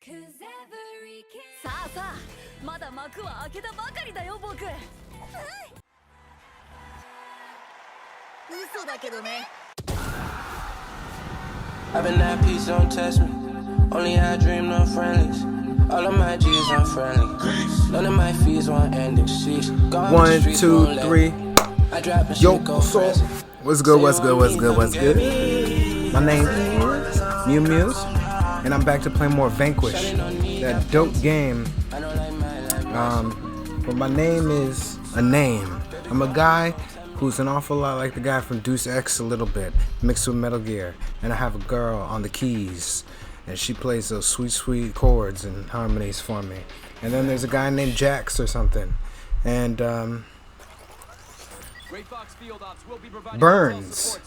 さあさあ、まだ幕は開けたばかりだよ僕。嘘だけどね。I've been that piece, don't test me. Only I dream, no friendlies. All of my G's unfriendly. None of my fees want ending. Sheesh. 1, 2, 3. Yo, so what's good? My name is mewmuse, and I'm back to play more Vanquish, that dope game. But my name is a name. I'm a guy who's an awful lot like the guy from Deus Ex a little bit, mixed with Metal Gear. And I have a girl on the keys, and she plays those sweet, sweet chords and harmonies for me. And then there's a guy named Jax or something. And, Burns.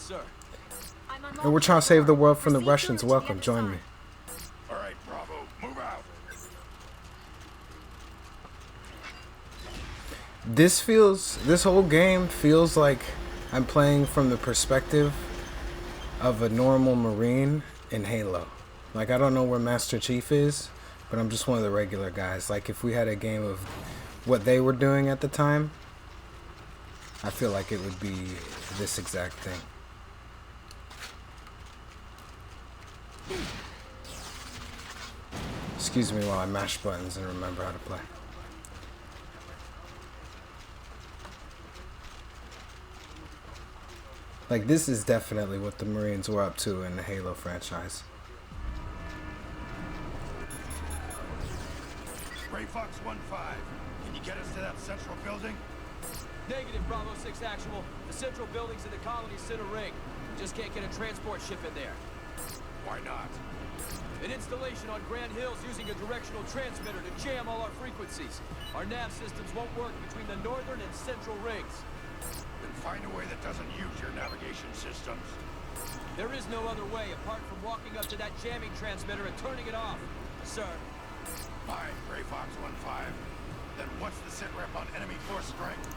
And we're trying to save the world from the Russians. Welcome, join me. Alright, Bravo, move out. This whole game feels like I'm playing from the perspective of a normal Marine in Halo. Like, I don't know where Master Chief is, but I'm just one of the regular guys. Like, if we had a game of what they were doing at the time, I feel like it would be this exact thing. Excuse me while I mash buttons and remember how to play. Like, this is definitely what the Marines were up to in the Halo franchise. Gray Fox 1-5, can you get us to that central building? Negative, Bravo 6 actual. The central building's in the colony center ring. Just can't get a transport ship in there. Why not? An installation on Grand Hill's using a directional transmitter to jam all our frequencies. Our nav systems won't work between the northern and central rings. Then find a way that doesn't use your navigation systems. There is no other way apart from walking up to that jamming transmitter and turning it off, sir. Fine, Gray Fox 1-5. Then what's the sit rep on enemy force strength?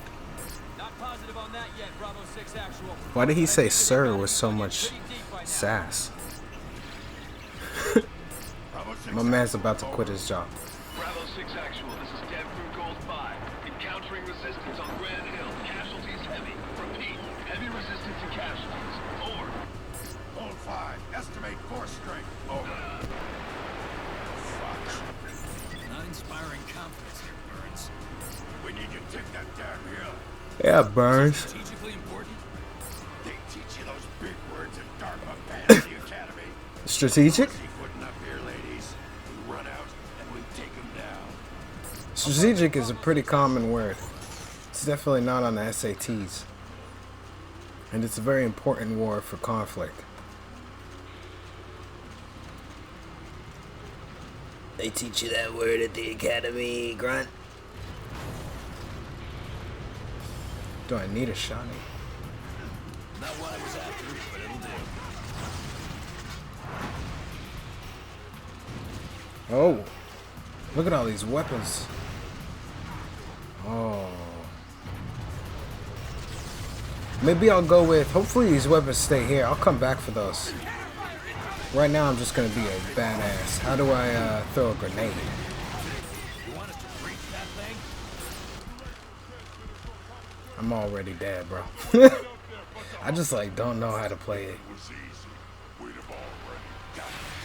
Not positive on that yet, Bravo 6 actual. Why did he say sir with so much sass? My man's about to quit his job. Bravo 6 actual, this is Dev Crew Gold 5. Encountering resistance on Grand Hill. Casualties heavy. Repeat, heavy resistance and casualties. Over. Gold 5, estimate force strength. Over. Fuck. Not inspiring confidence here, Burns. We need you to take that damn hill. Yeah, Burns. Strategically important? They teach you those big words in Dharma Fantasy Academy. Strategic? Putting up here, ladies. We run out and we take them down. Strategic is a pretty common word. It's definitely not on the SATs. And it's a very important word for conflict. They teach you that word at the academy, grunt. Do I need a shotty? Not what I was after, but it'll do. Oh, look at all these weapons. Oh. Maybe I'll go with, hopefully these weapons stay here. I'll come back for those. Right now I'm just going to be a badass. How do I throw a grenade? You want us to breach that thing? I'm already dead, bro. I just like don't know how to play it.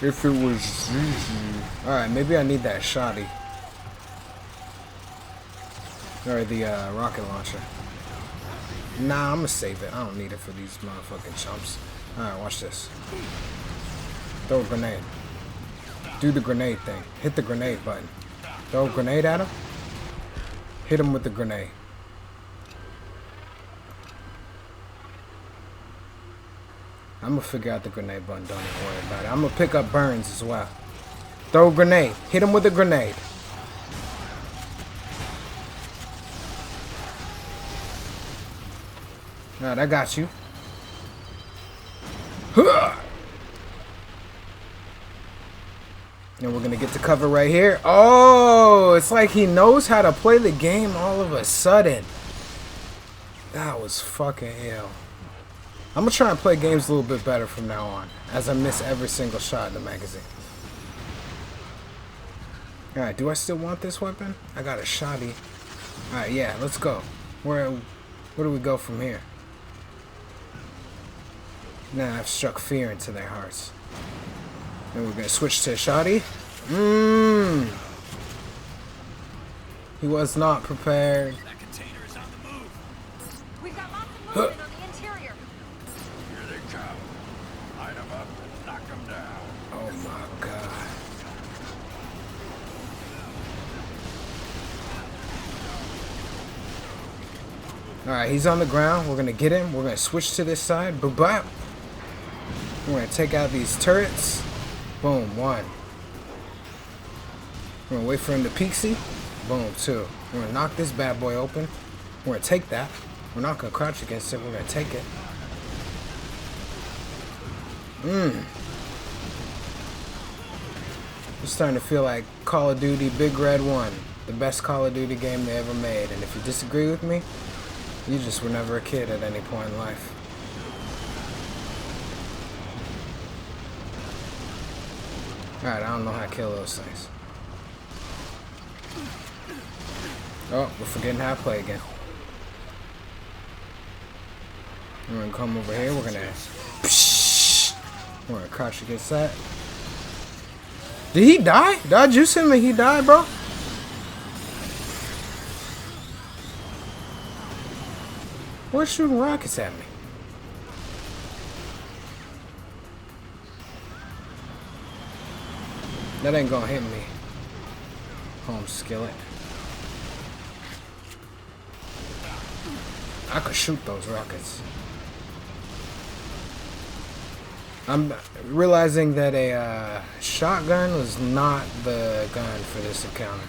If it was easy. Alright, maybe I need that shotty. Or the rocket launcher. Nah, I'm gonna save it. I don't need it for these motherfucking chumps. Alright, watch this. Throw a grenade. Do the grenade thing. Hit the grenade button. Throw a grenade at him. Hit him with the grenade. I'm gonna figure out the grenade button, don't even worry about it. I'm gonna pick up Burns as well. Throw a grenade. Hit him with a grenade. Alright, I got you. And we're gonna get to cover right here. Oh, it's like he knows how to play the game all of a sudden. That was fucking ill. I'm gonna try and play games a little bit better from now on, as I miss every single shot in the magazine. Alright, do I still want this weapon? I got a shotty. Alright, yeah, let's go. Where do we go from here? Now I've struck fear into their hearts. And we're gonna switch to a shotty. He was not prepared. That container is on the move. We've got lots of movement on the interior. Here they come. Line them up and knock them down. Oh my god. Alright, he's on the ground. We're gonna get him. We're gonna switch to this side. Boop bop. We're gonna take out these turrets. Boom, 1. We're gonna wait for him to peeksy. Boom, 2. We're gonna knock this bad boy open. We're gonna take that. We're not gonna crouch against it. We're gonna take it. It's starting to feel like Call of Duty Big Red 1. The best Call of Duty game they ever made. And if you disagree with me, you just were never a kid at any point in life. Alright, I don't know how to kill those things. Oh, we're forgetting how to play again. We're gonna come over here, we're gonna crouch against that. Did he die? Did I juice him and he died, bro? Who's shooting rockets at me? That ain't gonna hit me. Home skillet. I could shoot those rockets. I'm realizing that a shotgun was not the gun for this encounter.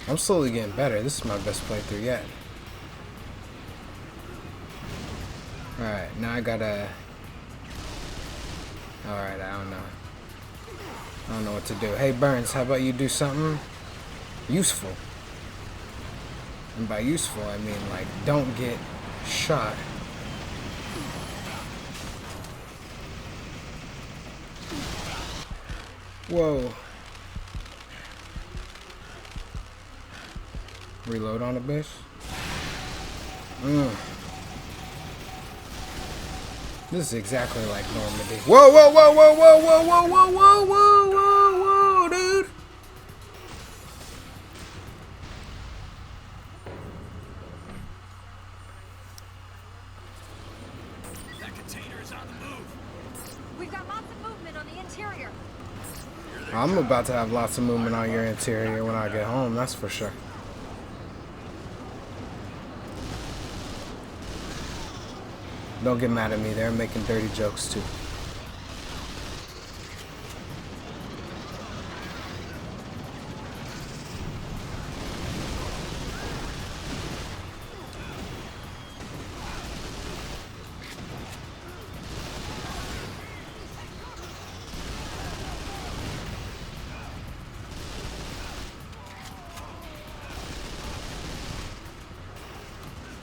I'm slowly getting better. This is my best playthrough yet. Alright, now I gotta... Alright, I don't know. I don't know what to do. Hey, Burns, how about you do something useful? And by useful, I mean, like, don't get shot. Whoa. Reload on a bitch. This is exactly like Normandy. Whoa, whoa, whoa, whoa, whoa, whoa, whoa, whoa, whoa, whoa, whoa, whoa, dude. That container is on the move. We've got lots of movement on the interior. I'm about to have lots of movement on your interior when I get home, that's for sure. Don't get mad at me, they're making dirty jokes too.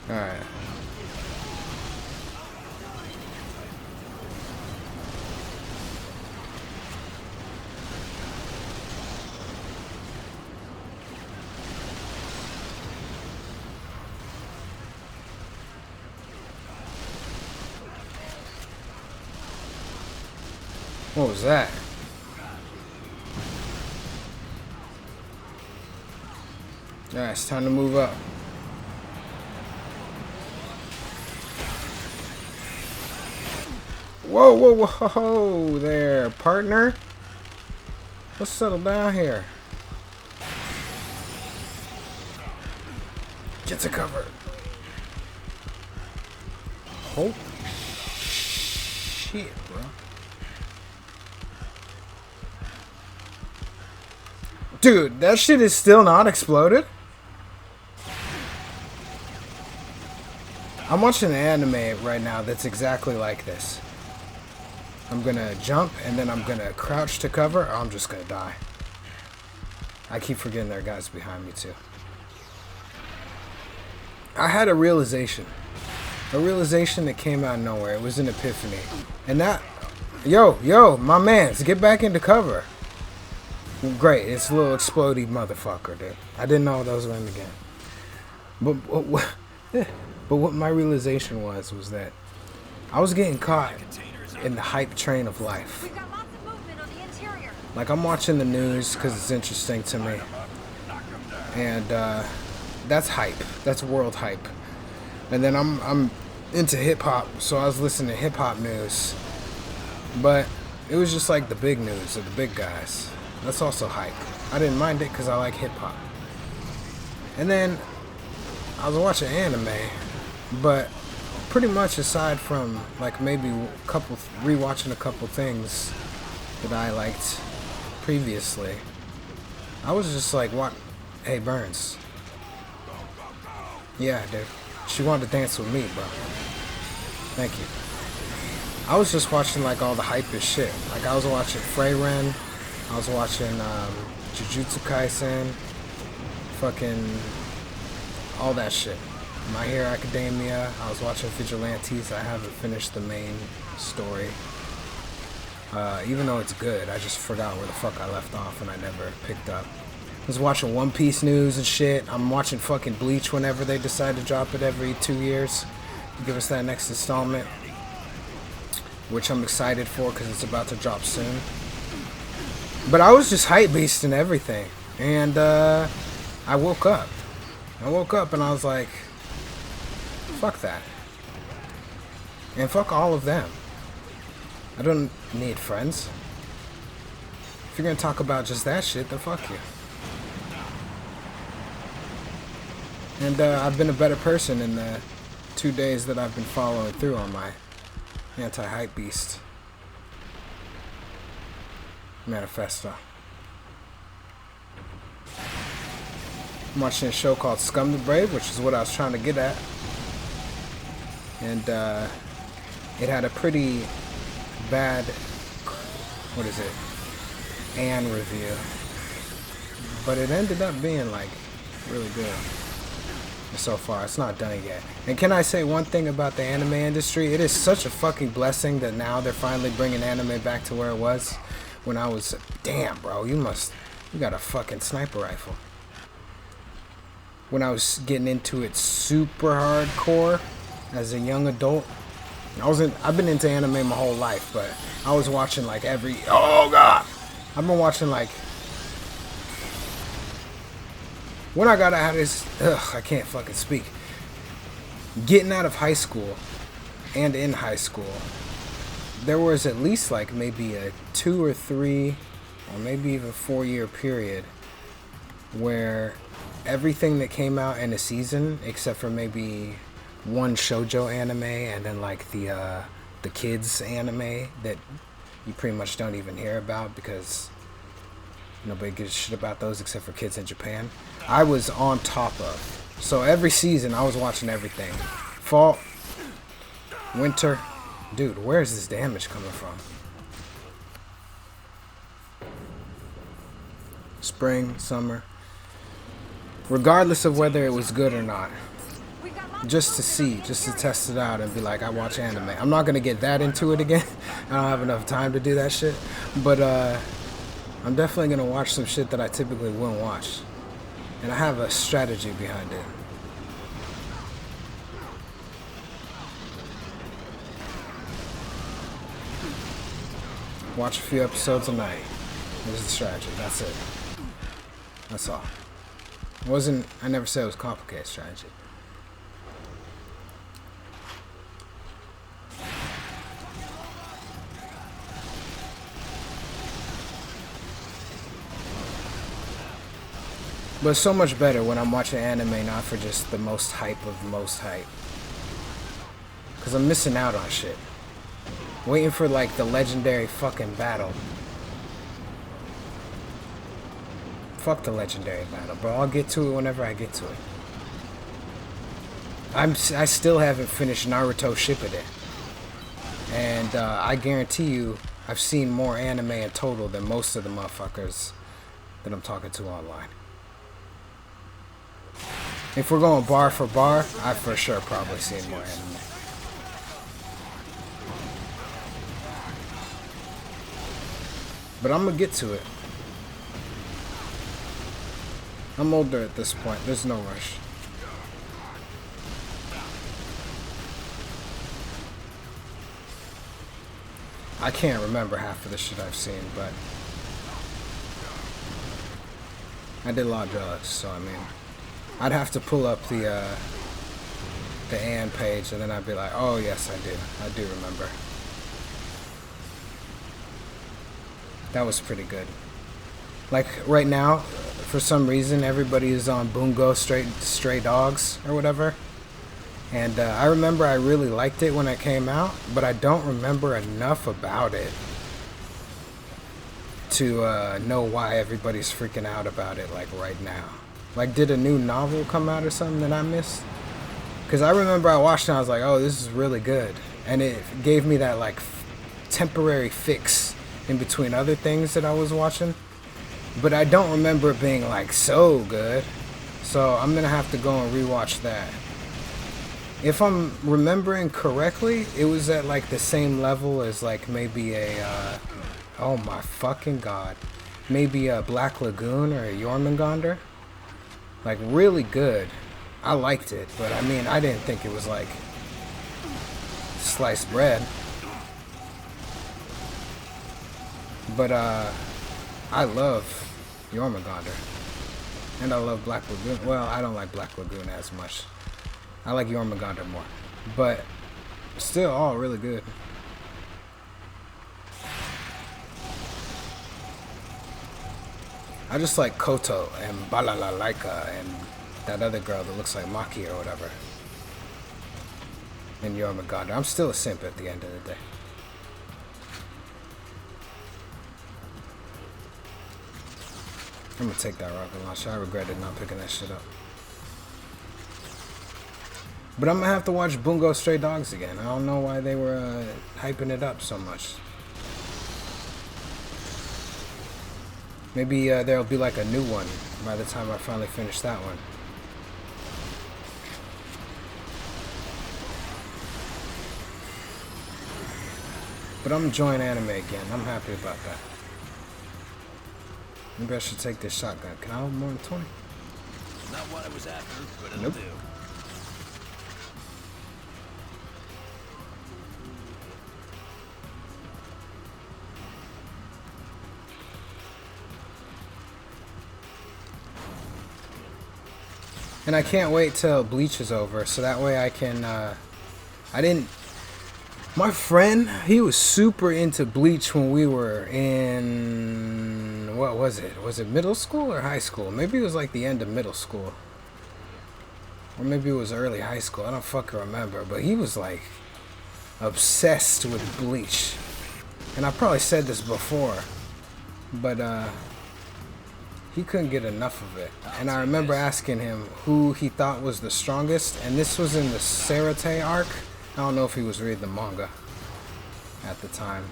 Alright. What was that? Alright, it's time to move up. Whoa, whoa, whoa there, partner. Let's settle down here. Get to cover. Holy shit, bro. Dude, that shit is still not exploded? I'm watching an anime right now that's exactly like this. I'm gonna jump and then I'm gonna crouch to cover or I'm just gonna die. I keep forgetting there are guys behind me too. I had a realization that came out of nowhere. It was an epiphany. And that, yo, my mans, get back into cover. Great, it's a little explodey motherfucker, dude. I didn't know those were in the game. But what my realization was that I was getting caught in the hype train of life. We've got lots of movement on the interior. Like, I'm watching the news because it's interesting to me. And that's hype. That's world hype. And then I'm into hip-hop, so I was listening to hip-hop news. But it was just like the big news of the big guys. That's also hype. I didn't mind it because I like hip-hop. And then I was watching anime, but pretty much aside from like maybe rewatching a couple things that I liked previously, I was just like, what? Hey, Burns. Yeah, dude. She wanted to dance with me, bro. Thank you. I was just watching like all the hypest shit. Like I was watching Freyren. I was watching Jujutsu Kaisen. Fucking all that shit. My Hero Academia. I was watching Vigilantes. I haven't finished the main story. Even though it's good, I just forgot where the fuck I left off and I never picked up. I was watching One Piece news and shit. I'm watching fucking Bleach whenever they decide to drop it every 2 years. Give us that next installment, which I'm excited for because it's about to drop soon. But I was just hype beast and everything. And I woke up. And I was like, fuck that. And fuck all of them. I don't need friends. If you're gonna talk about just that shit, then fuck you. And I've been a better person in the 2 days that I've been following through on my anti-hype beast manifesto. I'm watching a show called Scum the Brave, which is what I was trying to get at. And it had a pretty bad, Anne review. But it ended up being like really good. So far, it's not done yet. And can I say one thing about the anime industry? It is such a fucking blessing that now they're finally bringing anime back to where it was when I was, damn bro, you got a fucking sniper rifle. When I was getting into it super hardcore as a young adult. I've been into anime my whole life, but I was watching like oh god, I've been watching like, when I got out of this, I can't fucking speak. Getting out of high school and in high school, there was at least like maybe a 2 or 3 or maybe even 4 year period where everything that came out in a season, except for maybe one shoujo anime and then like the kids anime that you pretty much don't even hear about because nobody gives a shit about those except for kids in Japan, I was on top of. So every season I was watching everything. Fall, winter. Dude, where is this damage coming from? Spring, summer. Regardless of whether it was good or not. Just to test it out and be like, I watch anime. I'm not going to get that into it again. I don't have enough time to do that shit. But I'm definitely going to watch some shit that I typically wouldn't watch. And I have a strategy behind it. Watch a few episodes a night. There's the strategy. That's it. That's all. I never said it was complicated strategy. But it's so much better when I'm watching anime, not for just the most hype of the most hype. Because I'm missing out on shit. Waiting for like the legendary fucking battle. Fuck the legendary battle, bro. I'll get to it whenever I get to it. I still haven't finished Naruto Shippuden. And I guarantee you, I've seen more anime in total than most of the motherfuckers that I'm talking to online. If we're going bar for bar, I've for sure probably seen more anime. But I'm gonna get to it. I'm older at this point. There's no rush. I can't remember half of the shit I've seen, but I did a lot of drugs, so I mean, I'd have to pull up the AN page, and then I'd be like, oh yes, I do remember. That was pretty good. Like right now, for some reason, everybody is on Bungo Stray Dogs or whatever. And I remember I really liked it when it came out, but I don't remember enough about it to know why everybody's freaking out about it like right now. Like, did a new novel come out or something that I missed? Because I remember I watched it and I was like, oh, this is really good. And it gave me that like temporary fix in between other things that I was watching. But I don't remember it being like so good. So I'm going to have to go and rewatch that. If I'm remembering correctly, it was at like the same level as like maybe a, oh my fucking god, maybe a Black Lagoon or a Jormungandr. Like really good. I liked it, but I mean, I didn't think it was like sliced bread. But I love Jormungandr. And I love Black Lagoon. Well, I don't like Black Lagoon as much. I like Jormungandr more, but still all really good. I just like Koto and Balalaika and that other girl that looks like Maki or whatever. And Jormungandr. I'm still a simp at the end of the day. I'm gonna take that rocket launcher. I regretted not picking that shit up. But I'm gonna have to watch Bungo Stray Dogs again. I don't know why they were hyping it up so much. Maybe there'll be like a new one by the time I finally finish that one. But I'm enjoying anime again. I'm happy about that. Maybe I should take this shotgun. Can I hold more than 20? Not what I was after, but it'll Nope. do. And I can't wait till Bleach is over, so that way I can, my friend, he was super into Bleach when we were in, what was it? Was it middle school or high school? Maybe it was like the end of middle school. Or maybe it was early high school, I don't fucking remember. But he was like, obsessed with Bleach. And I probably said this before, but, he couldn't get enough of it. And I remember asking him who he thought was the strongest, and this was in the Sarate arc. I don't know if he was reading the manga at the time.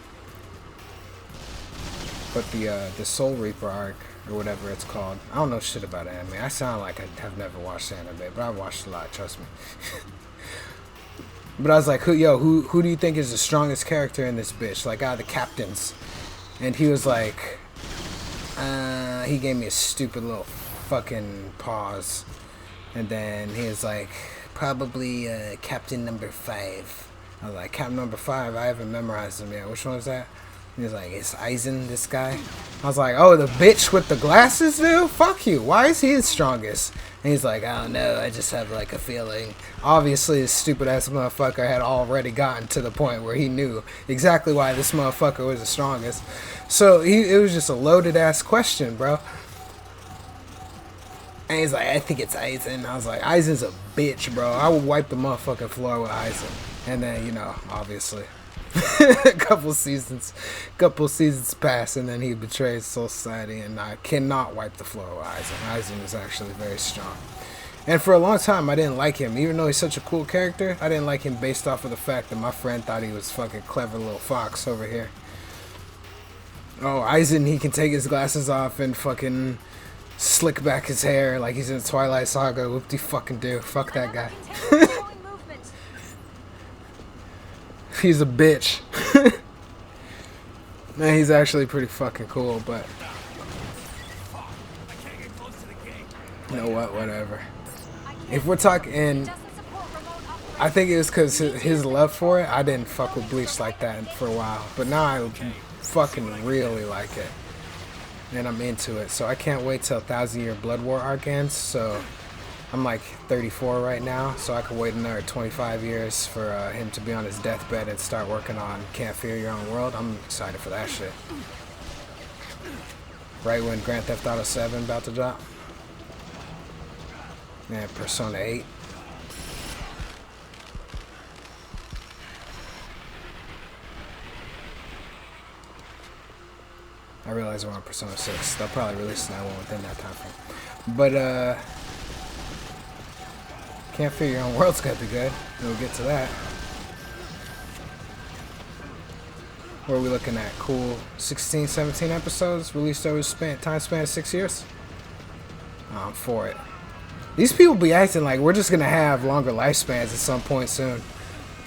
But the Soul Reaper arc, or whatever it's called. I don't know shit about anime. I sound like I have never watched anime, but I've watched a lot, trust me. But I was like, who do you think is the strongest character in this bitch? Like, out of the captains. And he was like, he gave me a stupid little fucking pause. And then he was like, probably Captain number 5. I was like, Captain number 5? I haven't memorized him yet. Which one was that? He was like, it's Aizen, this guy. I was like, oh, the bitch with the glasses, dude? Fuck you. Why is he the strongest? And he's like, I don't know. I just have like a feeling. Obviously, this stupid ass motherfucker had already gotten to the point where he knew exactly why this motherfucker was the strongest. So it was just a loaded ass question, bro. And he's like, I think it's Aizen. I was like, Aizen's a bitch, bro. I would wipe the motherfucking floor with Aizen. And then, you know, obviously. a couple seasons pass, and then he betrays Soul Society, and I cannot wipe the floor with Aizen. Aizen is actually very strong. And for a long time, I didn't like him. Even though he's such a cool character, I didn't like him based off of the fact that my friend thought he was fucking clever little fox over here. Oh, Aizen, he can take his glasses off and fucking Slick back his hair like he's in Twilight Saga. Whoop-de fucking do. Fuck that guy. He's a bitch. Man, he's actually pretty fucking cool, but you know what, whatever. If we're talking, I think it was because his love for it, I didn't fuck with Bleach like that for a while, but now I fucking really like it, and I'm into it, so I can't wait till 1,000 Year Blood War arc ends, so I'm like 34 right now, so I could wait another 25 years for him to be on his deathbed and start working on Can't Fear Your Own World. I'm excited for that shit. Right when Grand Theft Auto 7 about to drop. Man, Persona 8. I realize we're on Persona 6. They'll probably release that one within that time frame. But, Can't Fear Your Own World's gonna be good. We'll get to that. What are we looking at? Cool 16, 17 episodes released over time span of 6 years? I'm for it. These people be acting like we're just gonna have longer lifespans at some point soon.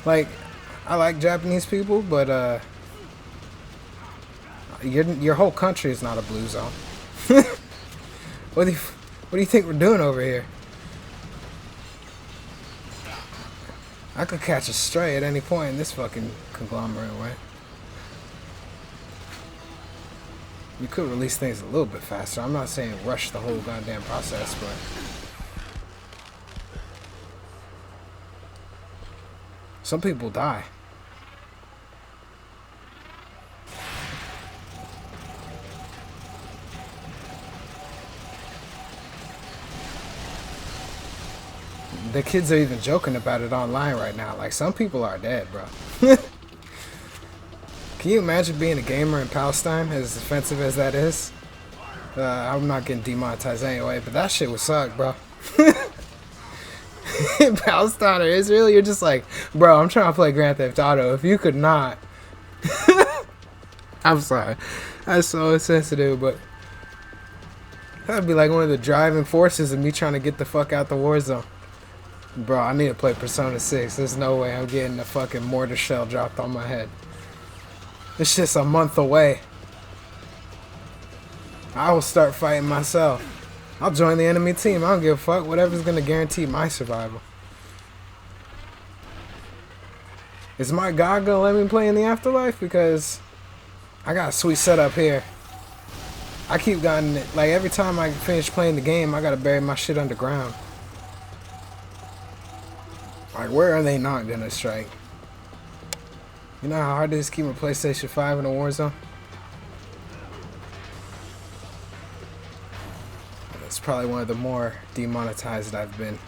Like, I like Japanese people, but your whole country is not a blue zone. What do you think we're doing over here? I could catch a stray at any point in this fucking conglomerate way. You could release things a little bit faster. I'm not saying rush the whole goddamn process, but some people die. The kids are even joking about it online right now. Like, some people are dead, bro. Can you imagine being a gamer in Palestine, as offensive as that is? I'm not getting demonetized anyway, but that shit would suck, bro. In Palestine or Israel, you're just like, bro, I'm trying to play Grand Theft Auto. If you could not. I'm sorry. That's so insensitive, but that'd be like one of the driving forces of me trying to get the fuck out the war zone. Bro, I need to play Persona 6. There's no way I'm getting a fucking mortar shell dropped on my head. It's just a month away. I will start fighting myself. I'll join the enemy team. I don't give a fuck. Whatever's gonna guarantee my survival. Is my God gonna let me play in the afterlife? Because I got a sweet setup here. I keep getting it. Like, every time I finish playing the game, I gotta bury my shit underground. Like, where are they not gonna strike? You know how hard it is to keep a PlayStation 5 in a war zone? It's probably one of the more demonetized I've been.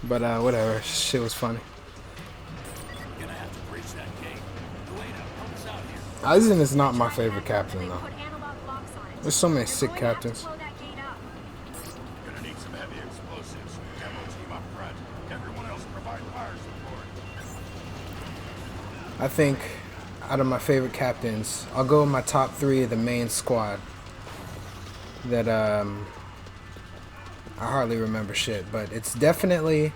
But whatever, shit was funny. Gonna have to breach that gate. Elena, help us out here. Aizen is not my favorite captain though. There's so many sick captains. Gonna need some heavy explosives. Demo team up front. Everyone else provide fire support. I think out of my favorite captains, I'll go with my top 3 of the main squad. That I hardly remember shit, but it's definitely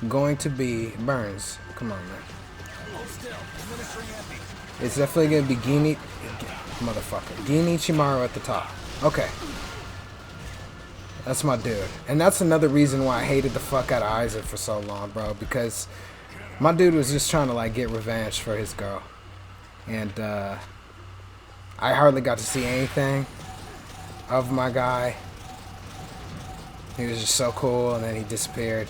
going to be Burns. Come on, man. It's definitely gonna be Gin Ichimaru at the top. Okay. That's my dude. And that's another reason why I hated the fuck out of Aizen for so long, bro, because my dude was just trying to like get revenge for his girl. And I hardly got to see anything of my guy. He was just so cool, and then he disappeared.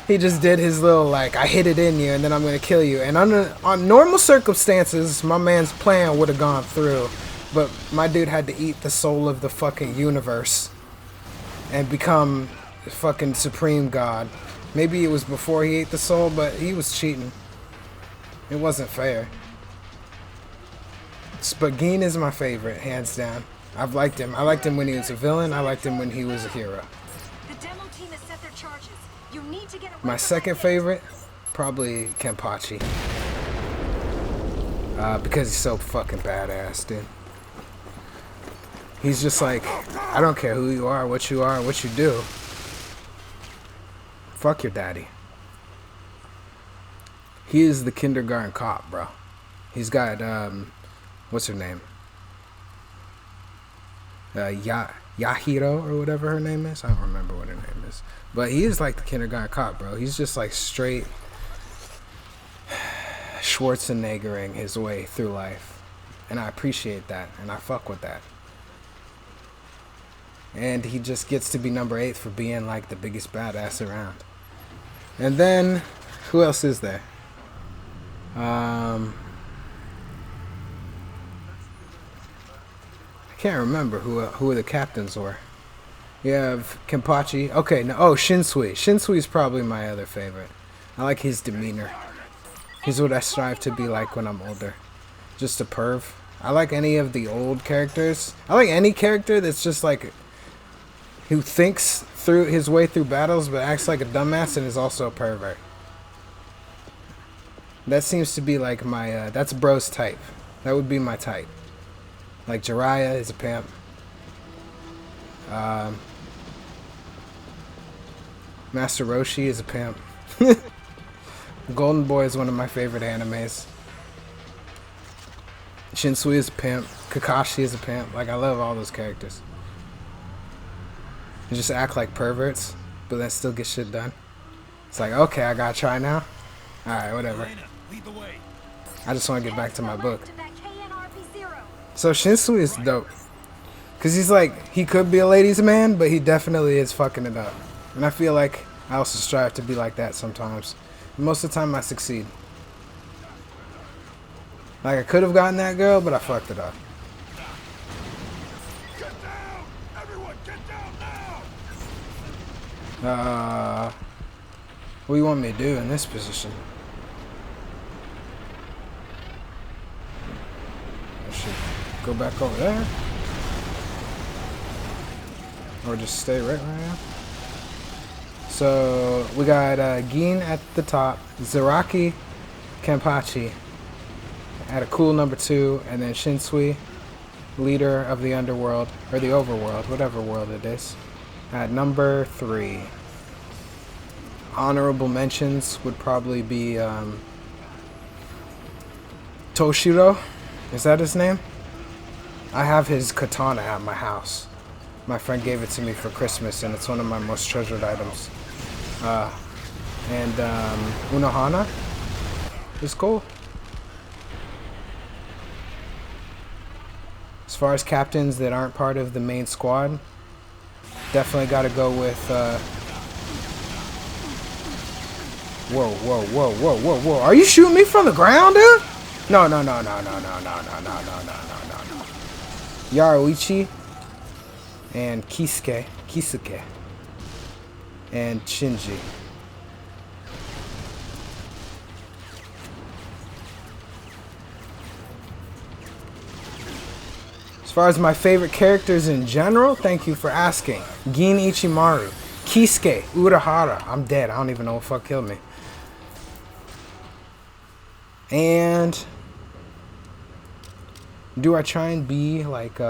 He just did his little like, I hid it in you and then I'm gonna kill you. And on normal circumstances, my man's plan would have gone through, but my dude had to eat the soul of the fucking universe and become the fucking supreme god. Maybe it was before he ate the soul, but he was cheating. It wasn't fair. But Gin is my favorite, hands down. I've liked him. I liked him when he was a villain. I liked him when he was a hero. The demo team has set their charges. You need to get away My from second that favorite, probably Kenpachi. Because he's so fucking badass, dude. He's just like, I don't care who you are, what you do. Fuck your daddy. He is the kindergarten cop, bro. He's got, what's her name? Yahiro or whatever her name is. I don't remember what her name is. But he is like the kindergarten cop, bro. He's just like straight Schwarzeneggering his way through life. And I appreciate that. And I fuck with that. And he just gets to be number 8 for being like the biggest badass around. And then, who else is there? I can't remember who the captains were. You have Kenpachi. Okay, no. Oh, Shinsui. Shinsui is probably my other favorite. I like his demeanor. He's what I strive to be like when I'm older. Just a perv. I like any of the old characters. I like any character that's just like who thinks through his way through battles but acts like a dumbass and is also a pervert. That seems to be like my that's bro's type. That would be my type. Like Jiraiya is a pimp. Master Roshi is a pimp. Golden Boy is one of my favorite animes. Shinsui is a pimp. Kakashi is a pimp. Like, I love all those characters. They just act like perverts, but then still get shit done. It's like, okay, I gotta try now. Alright, whatever. I just want to get back to my book. So Shinsui is dope. Because he's like, he could be a ladies' man, but he definitely is fucking it up. And I feel like I also strive to be like that sometimes. Most of the time I succeed. Like, I could have gotten that girl, but I fucked it up. Get down! Everyone, get down now! What do you want me to do in this position? I should go back over there. Or just stay right where I am. So, we got Gin at the top, Zaraki, Kenpachi at a cool number 2, and then Shinsui, leader of the underworld, or the overworld, whatever world it is, at number 3. Honorable mentions would probably be Toshiro. Is that his name? I have his katana at my house. My friend gave it to me for Christmas, and it's one of my most treasured items. And Unohana is cool. As far as captains that aren't part of the main squad, definitely got to go with. Whoa, whoa, whoa, whoa, whoa, whoa! Are you shooting me from the ground, dude? No, no, no, no, no, no, no, no, no, no, no, no, no. Yaruichi and Kisuke, and Shinji. As far as my favorite characters in general, thank you for asking. Gin Ichimaru, Kisuke, Urahara. I'm dead. I don't even know what fuck killed me. And do I try and be like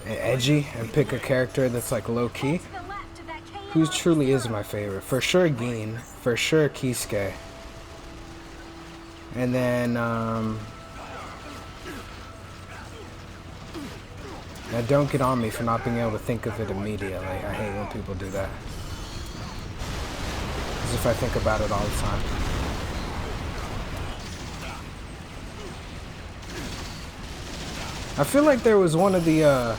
edgy and pick a character that's like low key? Who truly is my favorite? For sure Gin, for sure Kisuke. And then now don't get on me for not being able to think of it immediately. I hate when people do that. As if I think about it all the time. I feel like there was one of the,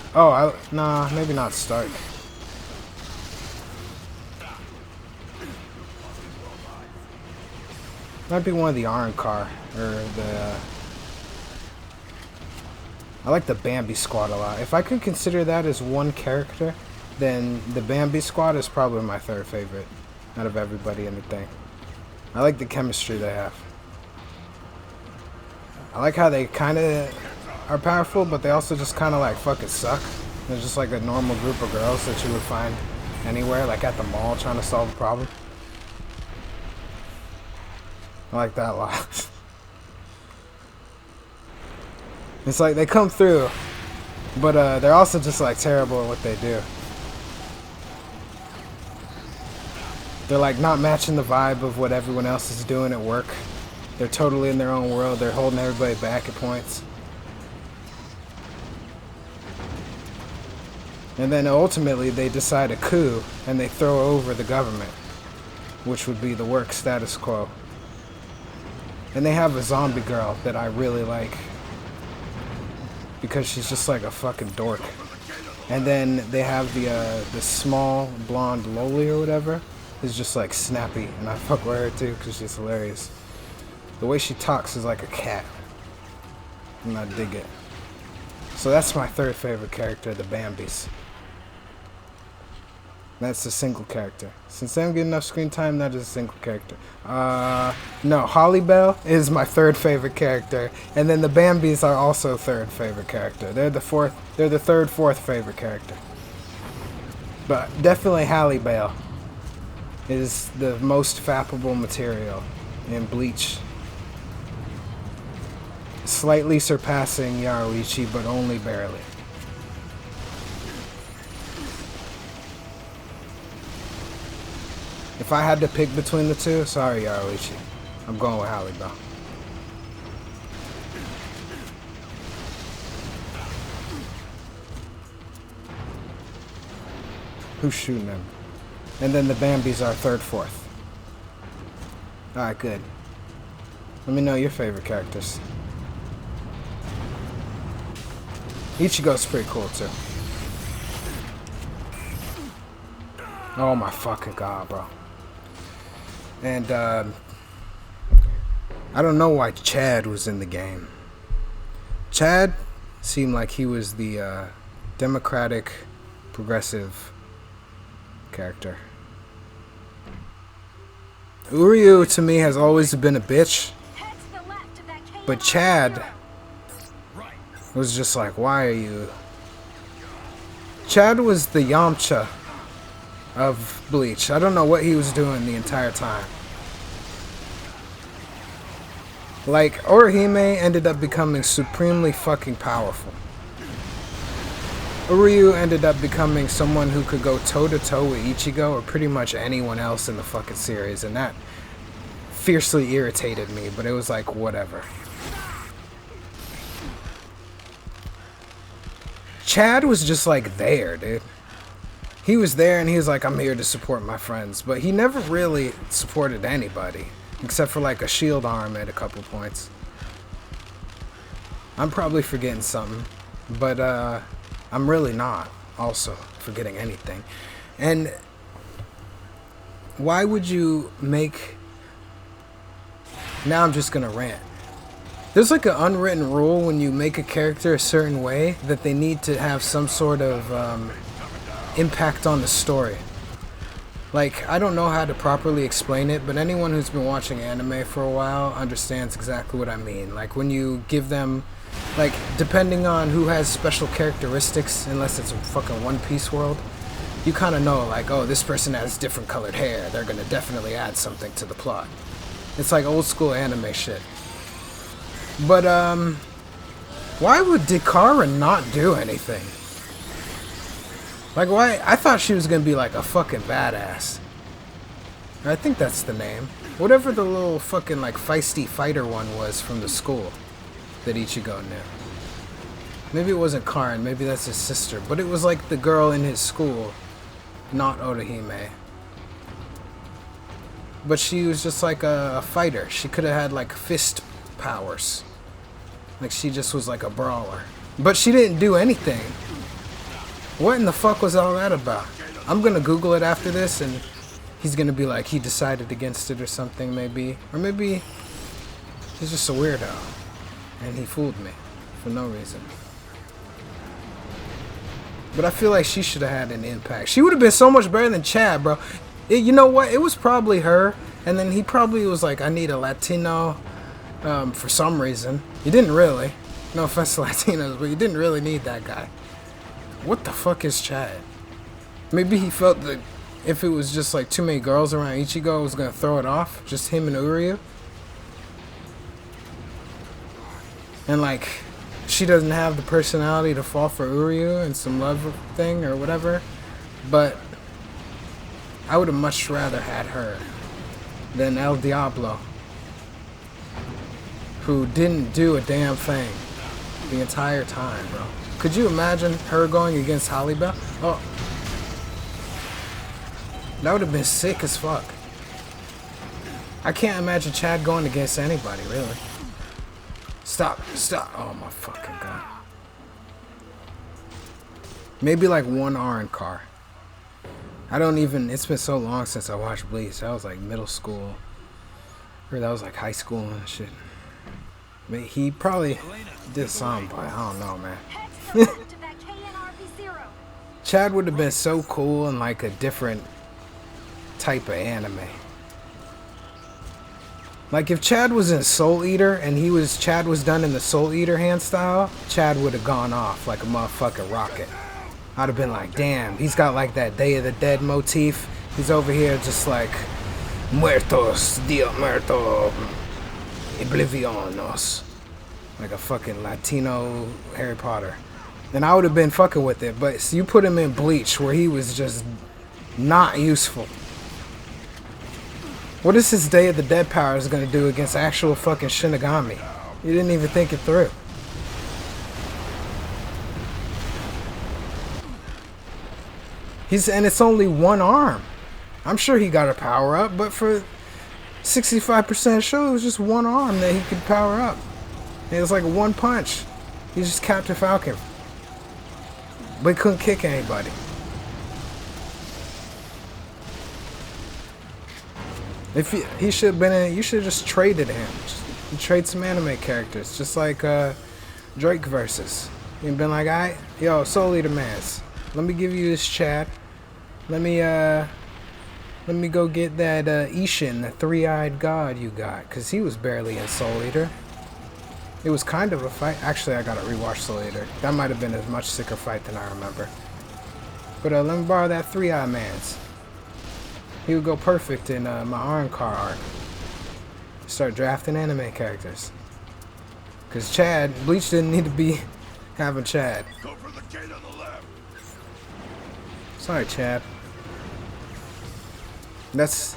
nah, maybe not Stark. Might be one of the Iron Car, or the, I like the Bambi squad a lot. If I could consider that as one character, then the Bambi squad is probably my third favorite out of everybody in the thing. I like the chemistry they have. I like how they kind of are powerful, but they also just kind of like fucking suck. They're just like a normal group of girls that you would find anywhere, like at the mall trying to solve a problem. I like that a lot. It's like they come through, but they're also just like terrible at what they do. They're like not matching the vibe of what everyone else is doing at work. They're totally in their own world. They're holding everybody back at points. And then ultimately they decide a coup and they throw over the government, which would be the work status quo. And they have a zombie girl that I really like because she's just like a fucking dork. And then they have the small blonde loli or whatever, who's just like snappy, and I fuck with her too because she's hilarious. The way she talks is like a cat, and I dig it. So that's my third favorite character, the Bambies. That's a single character. Since they don't get enough screen time, that is a single character. No, Holly Bell is my third favorite character, and then the Bambies are also third favorite character. They're the third, fourth favorite character. But definitely Halle Bell is the most fappable material in Bleach. Slightly surpassing Yaroichi, but only barely. If I had to pick between the two, sorry Yaroichi, I'm going with Halle Bell. Who's shooting him? And then the Bambies are third, fourth. Alright, good. Let me know your favorite characters. Ichigo's pretty cool too. Oh my fucking god, bro. And I don't know why Chad was in the game. Chad seemed like he was the democratic, progressive character. Uryu to me has always been a bitch, but Chad was just like, why are you? Chad was the Yamcha of Bleach. I don't know what he was doing the entire time. Like, Orihime ended up becoming supremely fucking powerful. Uryu ended up becoming someone who could go toe-to-toe with Ichigo or pretty much anyone else in the fucking series, and that fiercely irritated me, but it was like, whatever. Chad was just like there, dude. He was there and he was like, I'm here to support my friends, but he never really supported anybody, except for like a shield arm at a couple points. I'm probably forgetting something, but I'm really not also forgetting anything. And why would you make... Now I'm just gonna rant. There's like an unwritten rule when you make a character a certain way that they need to have some sort of impact on the story. Like, I don't know how to properly explain it, but anyone who's been watching anime for a while understands exactly what I mean. Like, when you give them, like, depending on who has special characteristics, unless it's a fucking One Piece world, you kind of know, like, oh, this person has different colored hair. They're going to definitely add something to the plot. It's like old school anime shit. But, why would Dekara not do anything? Like, why? I thought she was gonna be like a fucking badass. I think that's the name. Whatever the little fucking like feisty fighter one was from the school that Ichigo knew. Maybe it wasn't Karin, maybe that's his sister. But it was like the girl in his school, not Orihime. But she was just like a fighter. She could have had like fist powers. Like she just was like a brawler. But she didn't do anything. What in the fuck was all that about? I'm gonna Google it after this and he's gonna be like, he decided against it or something maybe. Or maybe he's just a weirdo. And he fooled me for no reason. But I feel like she should have had an impact. She would have been so much better than Chad, bro. You know what? It was probably her. And then he probably was like, I need a Latino for some reason. You didn't really. No offense to Latinos, but you didn't really need that guy. What the fuck is Chad? Maybe he felt that if it was just like too many girls around Ichigo, it was gonna throw it off. Just him and Uryu. And like, she doesn't have the personality to fall for Uryu and some love thing or whatever, but I would have much rather had her than El Diablo, who didn't do a damn thing the entire time, bro. Could you imagine her going against Holly Bell? Oh, that would have been sick as fuck. I can't imagine Chad going against anybody, really. Stop, stop. Oh my fucking god. Maybe like one Car. I don't even, it's been so long since I watched Bleach. That was like middle school. Or that was like high school and shit. I mean, he probably did some, but I don't know, man. Chad would have been so cool in like a different type of anime. Like if Chad was in Soul Eater and Chad was done in the Soul Eater hand style, Chad would have gone off like a motherfucking rocket. I'd have been like, damn, he's got like that Day of the Dead motif. He's over here just like, muertos, dia muerto, oblivionos. Like a fucking Latino Harry Potter. And I would have been fucking with it, but you put him in Bleach where he was just not useful. What is his Day of the Dead powers gonna do against actual fucking Shinigami? You didn't even think it through. And it's only one arm. I'm sure he got a power up, but for 65% of show, it was just one arm that he could power up. It was like one punch. He's just Captain Falcon. But he couldn't kick anybody. If he should have been in, you should have just traded him. You trade some anime characters, just like Drake versus. You've been like, alright, yo, Soul Eater Mans, let me give you this Chad. Let me go get that Ishin, the three-eyed god you got, cause he was barely in Soul Eater. It was kind of a fight. Actually, I gotta rewatch Soul Eater. That might have been a much sicker fight than I remember. But let me borrow that three-eyed man's. He would go perfect in my Car arc. Start drafting anime characters. Cause Chad, Bleach didn't need to be having Chad. Go for the gate on the left. Sorry, Chad. That's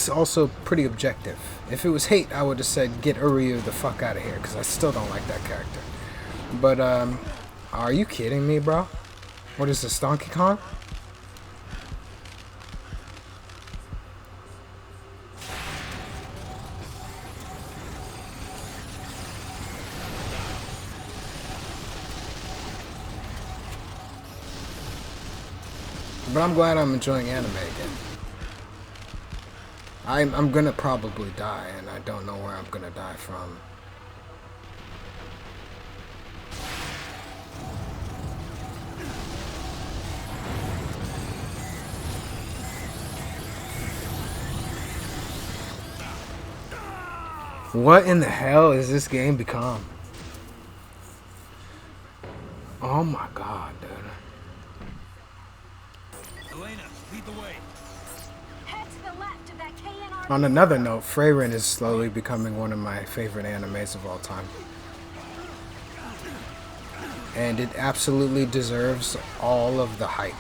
also pretty objective. If it was hate, I would have said get Uryu the fuck out of here, because I still don't like that character. But are you kidding me, bro? What is this, Donkey Kong? But I'm glad I'm enjoying anime again. I'm gonna probably die, and I don't know where I'm gonna die from. What in the hell has this game become? Oh my god, dude. Elena, lead the way. Head to the left of that KNR. On another note, Freyren is slowly becoming one of my favorite animes of all time. And it absolutely deserves all of the hype.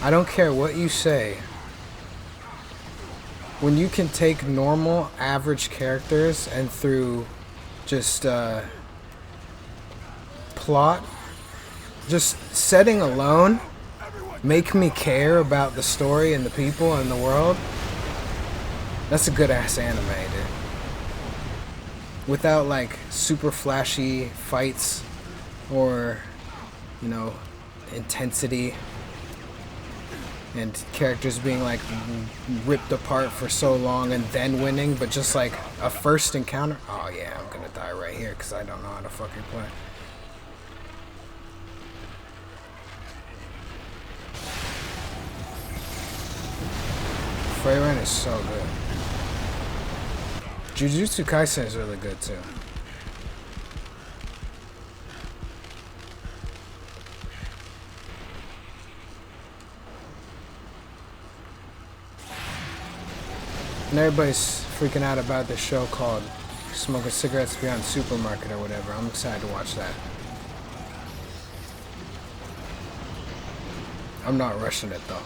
I don't care what you say. When you can take normal, average characters and through just plot, just setting alone, make me care about the story and the people and the world, that's a good ass anime, dude. Without like super flashy fights or, you know, intensity and characters being like ripped apart for so long and then winning, but just like a first encounter. Oh yeah, I'm gonna die right here because I don't know how to fucking play. Freyren is so good. Jujutsu Kaisen is really good too. And everybody's freaking out about this show called smoking cigarettes behind the supermarket or whatever. I'm excited to watch that. I'm not rushing it though.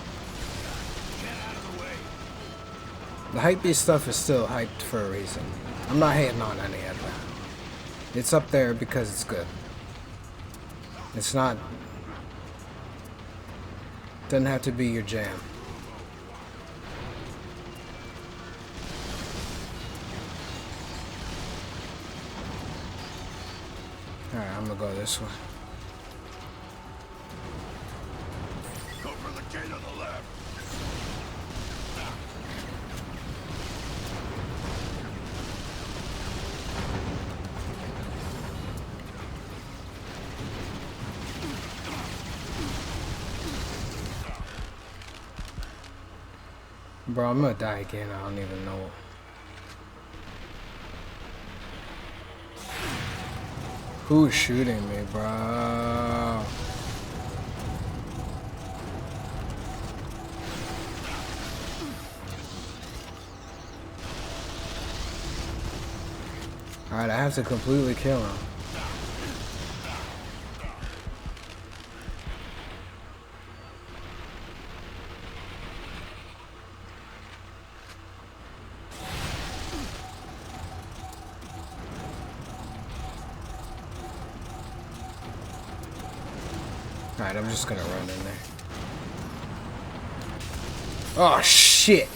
The hypebeast stuff is still hyped for a reason. I'm not hating on any of that. It's up there because it's good. It's not... Doesn't have to be your jam. Alright, I'm gonna go this way. Go for the gate on the left. Bro, I'm gonna die again. I don't even know. Who's shooting me, bro? Alright, I have to completely kill him. Alright, I'm just gonna run in there. Oh shit!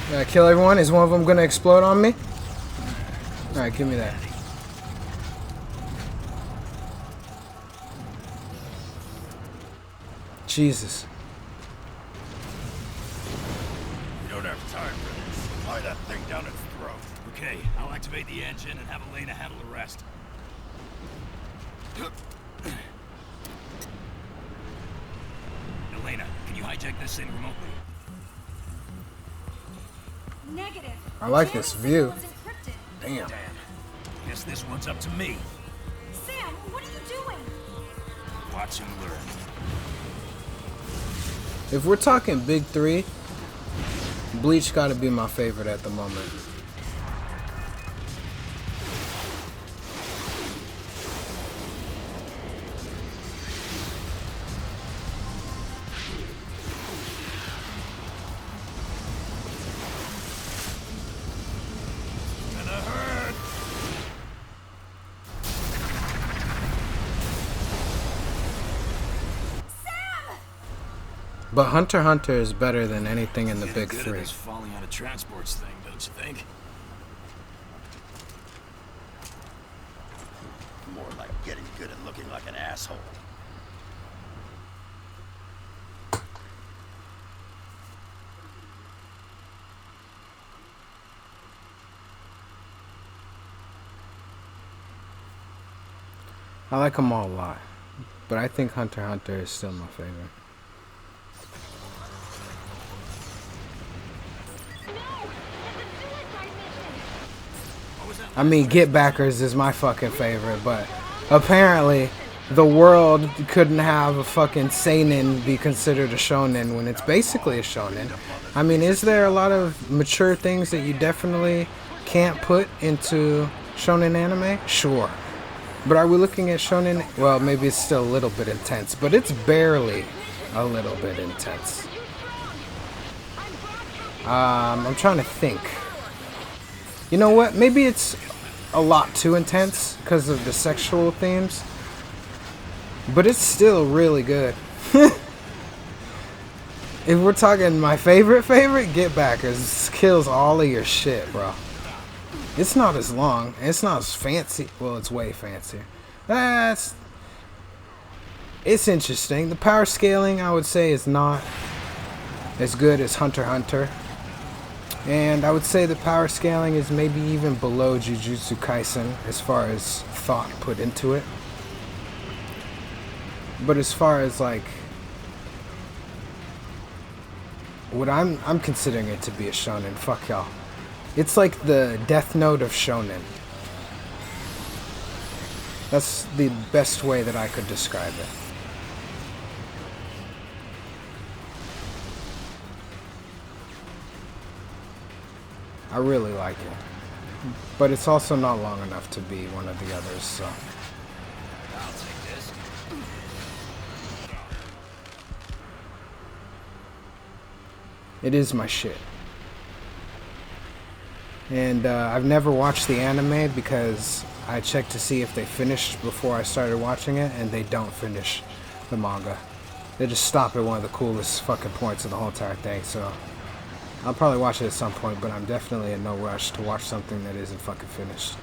Did I kill everyone? Is one of them gonna explode on me? Alright, give me that. Jesus. You don't have time for this. Lie that thing down its throat. Okay, I'll activate the engine and have Elena handle the rest. Elena, can you hijack this thing remotely? Negative. I like this view. Signal is encrypted. Damn. Damn. Guess this one's up to me. Sam, what are you doing? Watch and learn. If we're talking big three, Bleach gotta be my favorite at the moment. But Hunter x Hunter is better than anything in the big Good at three. this falling out of transports thing, don't you think? More like getting good at looking like an asshole. I like them all a lot, but I think Hunter x Hunter is still my favorite. I mean, Get Backers is my fucking favorite, but apparently the world couldn't have a fucking seinen be considered a shonen when it's basically a shonen. I mean, is there a lot of mature things that you definitely can't put into shonen anime? Sure. But are we looking at shonen? Well, maybe it's still a little bit intense, but it's barely a little bit intense. I'm trying to think. You know what? Maybe it's a lot too intense because of the sexual themes. But it's still really good. If we're talking my favorite, Get Backers kills all of your shit, bro. It's not as long. It's not as fancy. Well, it's way fancier. It's interesting. The power scaling, I would say, is not as good as Hunter x Hunter. And I would say the power scaling is maybe even below Jujutsu Kaisen as far as thought put into it. But as far as like what I'm considering it to be a shonen, fuck y'all. It's like the Death Note of shonen. That's the best way that I could describe it. I really like it. But it's also not long enough to be one of the others, so. I'll take this. It is my shit. And I've never watched the anime because I checked to see if they finished before I started watching it, and they don't finish the manga. They just stop at one of the coolest fucking points of the whole entire thing, so I'll probably watch it at some point, but I'm definitely in no rush to watch something that isn't fucking finished.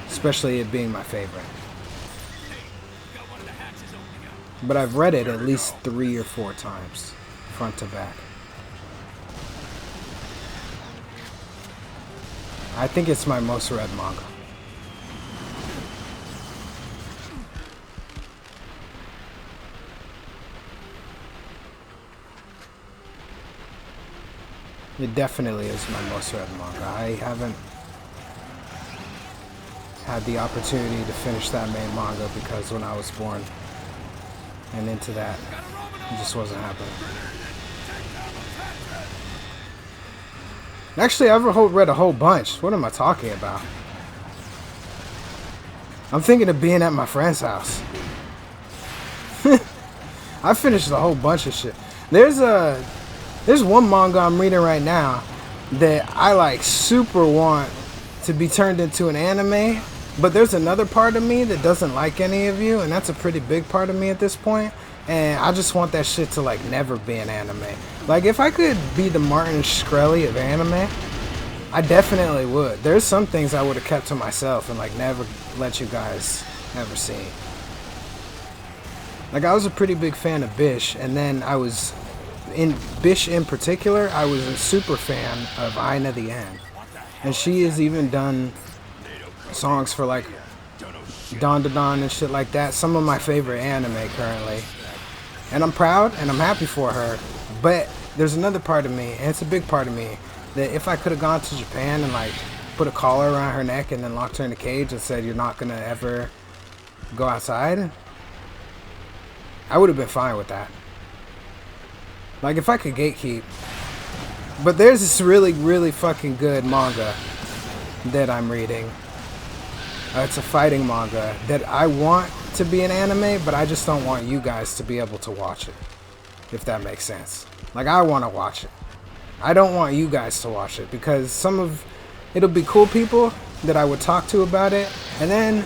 Especially it being my favorite. But I've read it at least 3 or 4 times, front to back. I think it's my most read manga. It definitely is my most read manga. I haven't had the opportunity to finish that main manga because when I was born and into that, it just wasn't happening. Actually, I've read a whole bunch. What am I talking about? I'm thinking of being at my friend's house. I finished a whole bunch of shit. There's one manga I'm reading right now that I like super want to be turned into an anime, but there's another part of me that doesn't like any of you, and that's a pretty big part of me at this point. And I just want that shit to like never be an anime. Like if I could be the Martin Shkreli of anime, I definitely would. There's some things I would have kept to myself and like never let you guys ever see. Like I was a pretty big fan of Bish, and then I was in Bish in particular, I was a super fan of Aina the End. And she has even done songs for like Don Da Don and shit like that. Some of my favorite anime currently. And I'm proud and I'm happy for her. But there's another part of me, and it's a big part of me, that if I could have gone to Japan and like put a collar around her neck and then locked her in a cage and said you're not gonna ever go outside, I would have been fine with that. Like if I could gatekeep. But there's this really, really fucking good manga that I'm reading. It's a fighting manga that I want to be an anime, but I just don't want you guys to be able to watch it. If that makes sense. Like I want to watch it. I don't want you guys to watch it because it'll be cool people that I would talk to about it, and then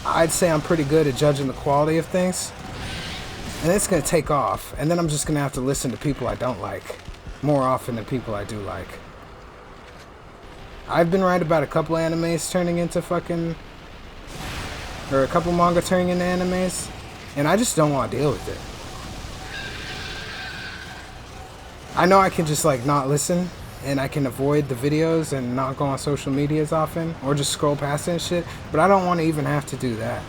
I'd say I'm pretty good at judging the quality of things, and it's going to take off, and then I'm just going to have to listen to people I don't like more often than people I do like. I've been right about a couple animes turning into or a couple manga turning into animes, and I just don't want to deal with it. I know I can just like not listen, and I can avoid the videos and not go on social media as often, or just scroll past it and shit, but I don't want to even have to do that.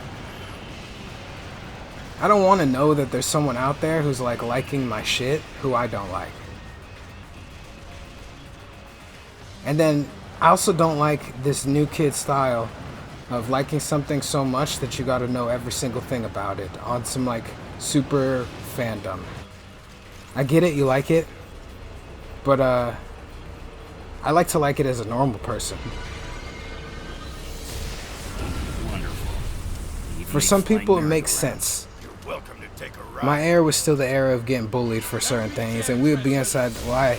I don't want to know that there's someone out there who's like liking my shit who I don't like. And then I also don't like this new kid style of liking something so much that you gotta know every single thing about it on some like super fandom. I get it, you like it, but I like to like it as a normal person. Wonderful. For some people it makes sense. You're welcome to take a ride. My era was still the era of getting bullied for certain things, and we would be inside. Well, I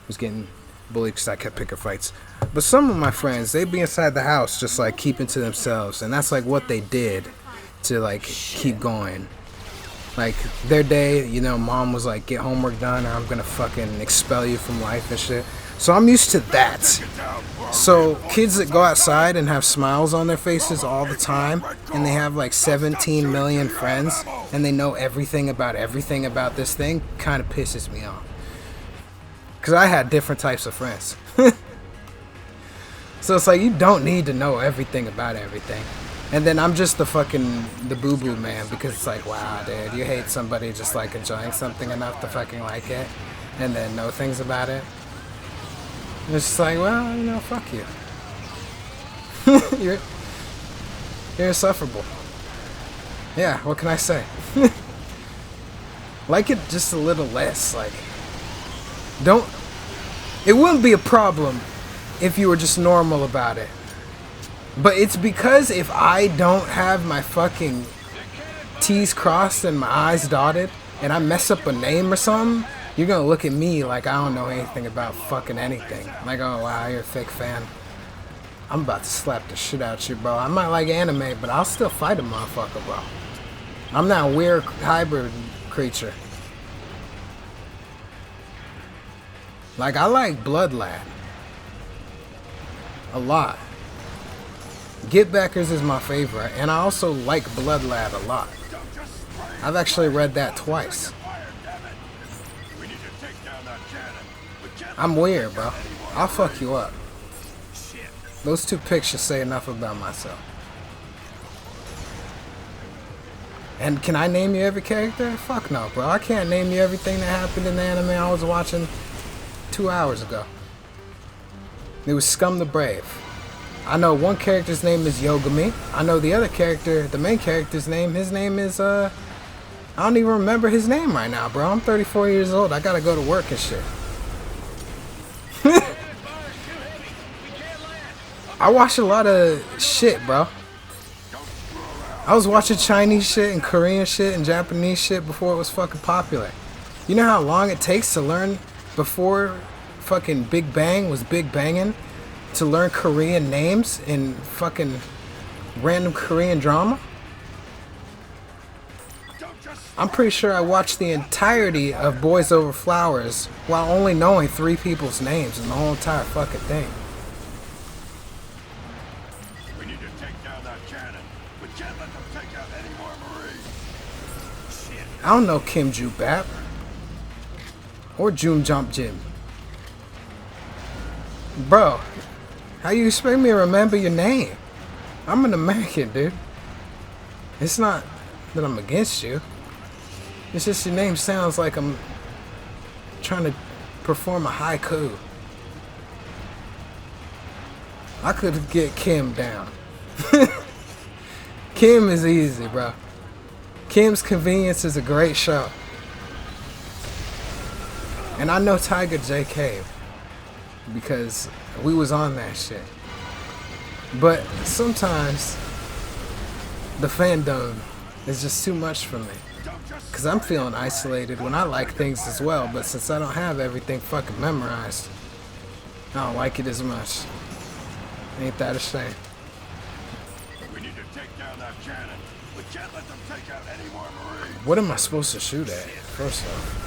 was getting bullied because I kept picking fights. But some of my friends, they'd be inside the house just like keeping to themselves, and that's like what they did to like keep going. Like their day, you know, mom was like, get homework done or I'm gonna fucking expel you from life and shit. So I'm used to that. So kids that go outside and have smiles on their faces all the time, and they have like 17 million friends, and they know everything about this thing, kind of pisses me off. Because I had different types of friends. So it's like, you don't need to know everything about everything. And then I'm just the boo-boo man, because it's like, wow, dude, you hate somebody just like enjoying something enough to fucking like it, and then know things about it. And it's just like, well, you know, fuck you. You're insufferable. Yeah, what can I say? Like it just a little less, like, don't It wouldn't be a problem if you were just normal about it. But it's because if I don't have my fucking T's crossed and my I's dotted, and I mess up a name or something, you're gonna look at me like I don't know anything about fucking anything. Like, oh wow, you're a fake fan. I'm about to slap the shit out you, bro. I might like anime, but I'll still fight a motherfucker, bro. I'm that weird hybrid creature. Like, I like Blood Lad a lot. Get Backers is my favorite, and I also like Blood Lad a lot. I've actually read that twice. I'm weird, bro. I'll fuck you up. Those two pics should say enough about myself. And can I name you every character? Fuck no, bro. I can't name you everything that happened in the anime I was watching 2 hours ago. It was Scum the Brave. I know one character's name is Yogami. I know the other character, the main character's name, his name is, I don't even remember his name right now, bro. I'm 34 years old. I gotta go to work and shit. I watch a lot of shit, bro. I was watching Chinese shit and Korean shit and Japanese shit before it was fucking popular. You know how long it takes to learn before fucking Big Bang was Big Banging? To learn Korean names in fucking random Korean drama? I'm pretty sure I watched the entirety of Boys Over Flowers while only knowing 3 people's names in the whole entire fucking thing. We need to take down that cannon. We can't let them take out any more Marines. Shit. I don't know Kim Ju Bap or Jun Jump Jim. Bro, how you expect me to remember your name? I'm an American, dude. It's not that I'm against you. It's just your name sounds like I'm trying to perform a haiku. I could get Kim down. Kim is easy, bro. Kim's Convenience is a great show. And I know Tiger JK because we was on that shit. But sometimes the fandom is just too much for me. Because I'm feeling isolated when I like things as well, but since I don't have everything fucking memorized, I don't like it as much. Ain't that a shame? We need to take down that cannon. We can't let them take out any more Marines. What am I supposed to shoot at, first off?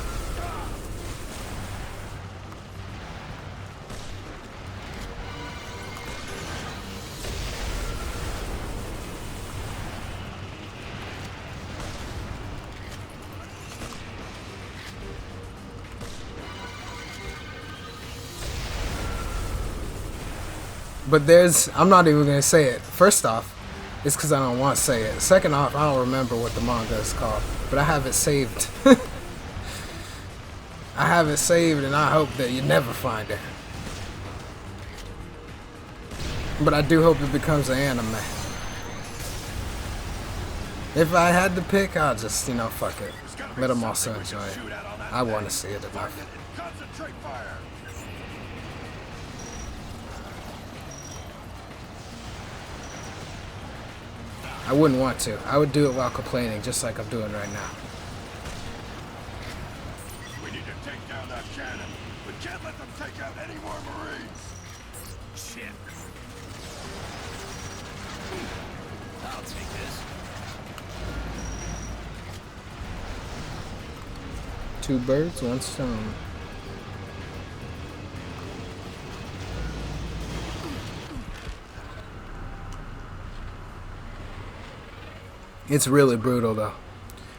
But I'm not even going to say it. First off, it's because I don't want to say it. Second off, I don't remember what the manga is called. But I have it saved. I have it saved and I hope that you never find it. But I do hope it becomes an anime. If I had to pick, I'll just, fuck it. Let them also enjoy it. I want to see it enough. Concentrate fire. I wouldn't want to. I would do it while complaining, just like I'm doing right now. We need to take down that cannon. We can't let them take out any more Marines. Shit. I'll take this. 2 birds, 1 stone. It's really brutal though.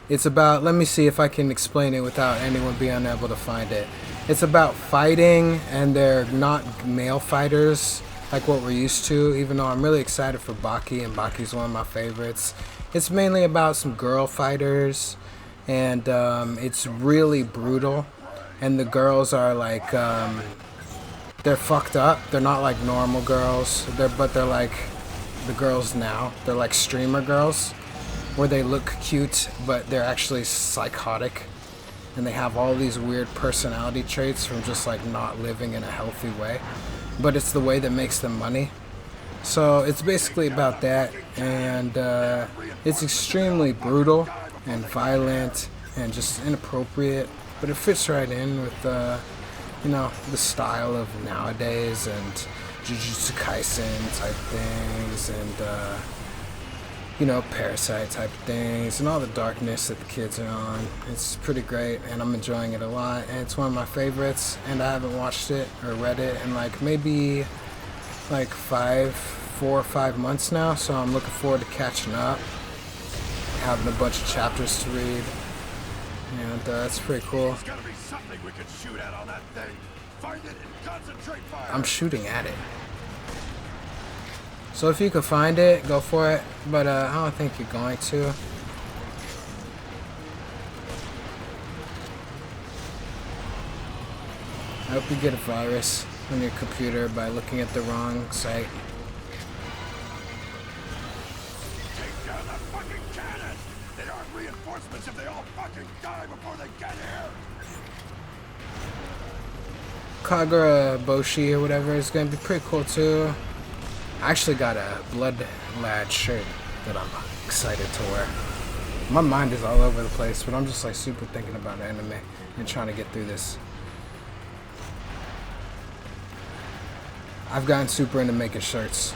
It's about, let me see if I can explain it without anyone being unable to find it. It's about fighting, and they're not male fighters like what we're used to, even though I'm really excited for Baki, and Baki's one of my favorites. It's mainly about some girl fighters, and it's really brutal. And the girls are like, they're fucked up. They're not like normal girls, but they're like the girls now. They're like streamer girls, where they look cute, but they're actually psychotic. and they have all these weird personality traits from just like not living in a healthy way, but it's the way that makes them money. So it's basically about that, and it's extremely brutal and violent and just inappropriate, but it fits right in with you know, the style of nowadays and Jujutsu Kaisen type things, and you know, Parasite type things, and all the darkness that the kids are on. It's pretty great, and I'm enjoying it a lot, and it's one of my favorites, and I haven't watched it or read it in like maybe like 4 or 5 months now, so I'm looking forward to catching up, having a bunch of chapters to read, and it's pretty cool. There's gotta be something we could shoot at on that thing. Find it and concentrate fire. I'm shooting at it. So if you can find it, go for it, but I don't think you're going to. I hope you get a virus on your computer by looking at the wrong site. Take down that fucking cannon. They aren't reinforcements if they all fucking die before they get here. Kagura Boshi or whatever is going to be pretty cool too. I actually got a Blood Lad shirt that I'm excited to wear. My mind is all over the place, but I'm just like super thinking about anime and trying to get through this. I've gotten super into making shirts.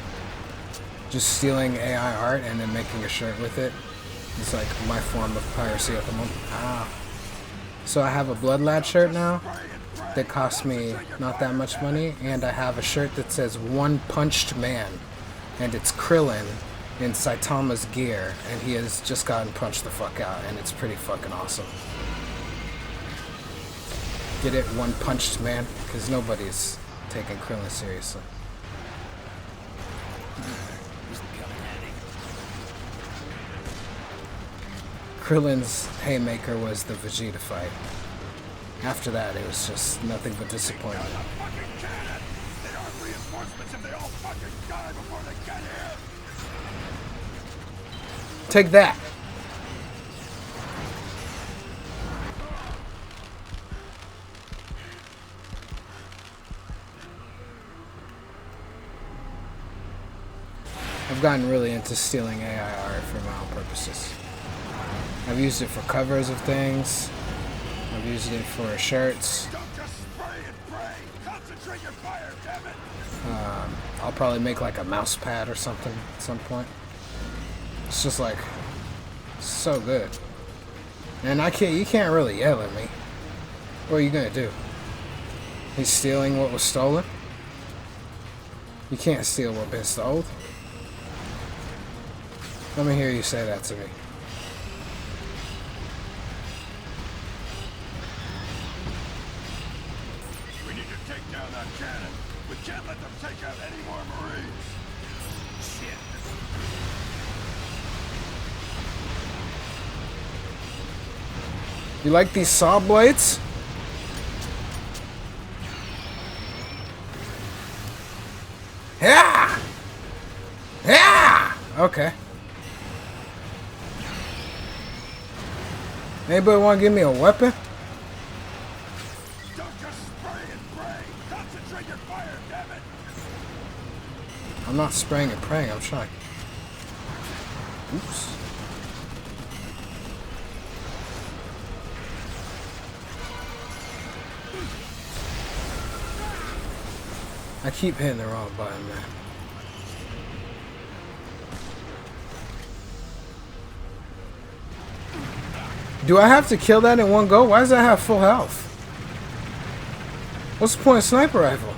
Just stealing AI art and then making a shirt with it. It's like my form of piracy at the moment. So I have a Blood Lad shirt now that cost me not that much money, and I have a shirt that says One Punched Man, and it's Krillin in Saitama's gear, and he has just gotten punched the fuck out, and it's pretty fucking awesome. Get it? One Punched Man? Because nobody's taking Krillin seriously. Krillin's haymaker was the Vegeta fight. After that, it was just nothing but disappointment. Take that! I've gotten really into stealing AI art for my own purposes. I've used it for covers of things. I've used it for shirts. I'll probably make like a mouse pad or something at some point. It's just like so good. And you can't really yell at me. What are you gonna do? He's stealing what was stolen? You can't steal what been stolen. Let me hear you say that to me. We need to take down that cannon. We can't let them take out any more Marines. Shit. You like these saw blades? Yeah! Yeah! Okay. Anybody want to give me a weapon? Don't just spray and pray. Concentrate your fire, damn it. I'm not spraying and praying, I'm trying. Oops. I keep hitting the wrong button, man. Do I have to kill that in one go? Why does that have full health? What's the point of sniper rifle?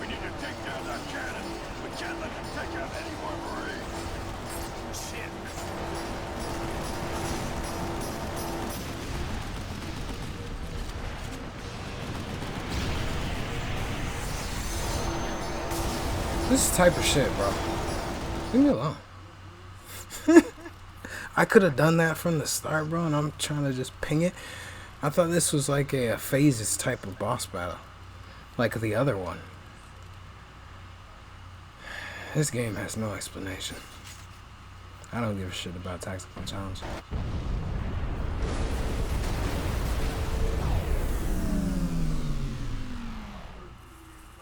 We need to take down that cannon. We can't let them take out any more Marines. Shit. This is the type of shit, bro. Leave me alone. I could have done that from the start, bro, and I'm trying to just ping it. I thought this was like a phases type of boss battle. Like the other one. This game has no explanation. I don't give a shit about tactical challenge.